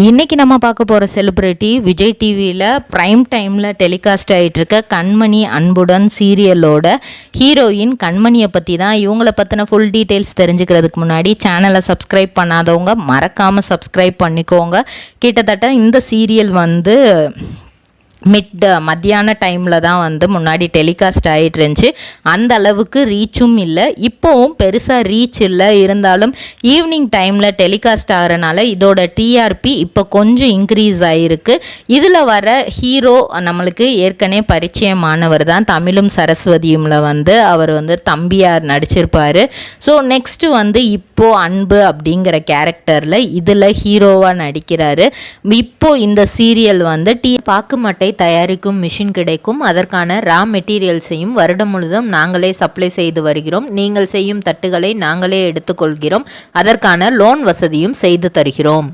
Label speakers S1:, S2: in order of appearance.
S1: இன்றைக்கி நம்ம பார்க்க போகிற செலிப்ரிட்டி விஜய் டிவியில் ப்ரைம் டைமில் டெலிகாஸ்ட் ஆகிட்டுருக்க கண்மணி அன்புடன் சீரியலோட ஹீரோயின் கண்மணியை பற்றி தான். இவங்களை பற்றின ஃபுல் டீட்டெயில்ஸ் தெரிஞ்சுக்கிறதுக்கு முன்னாடி சேனலை சப்ஸ்கிரைப் பண்ணாதவங்க மறக்காமல் சப்ஸ்கிரைப் பண்ணிக்கோங்க. கிட்டத்தட்ட இந்த சீரியல் மத்தியான டைமில் தான் முன்னாடி டெலிகாஸ்ட் ஆகிட்டு இருந்துச்சு. அந்த அளவுக்கு ரீச்சும் இல்லை, இப்போவும் பெருசாக ரீச் இல்லை. இருந்தாலும் ஈவினிங் டைமில் டெலிகாஸ்ட் ஆகிறனால இதோட டிஆர்பி இப்போ கொஞ்சம் இன்க்ரீஸ் ஆகிருக்கு. இதில் வர ஹீரோ நம்மளுக்கு ஏற்கனவே பரிச்சயமானவர் தான். தமிழும் சரஸ்வதியும்ல அவர் தம்பியார் நடிச்சிருப்பார். ஸோ நெக்ஸ்ட்டு இப்போது அன்பு அப்படிங்கிற கேரக்டரில் இதில் ஹீரோவாக நடிக்கிறாரு. இப்போது இந்த சீரியல் பாக்கு மட்டை தயாரிக்கும் மிஷின் கிடைக்கும். அதற்கான ரா மெட்டீரியல்ஸையும் வருடம் முழுதும் நாங்களே சப்ளை செய்து வருகிறோம். நீங்கள் செய்யும் தட்டுகளை நாங்களே எடுத்துக்கொள்கிறோம். அதற்கான லோன் வசதியும் செய்து தருகிறோம்.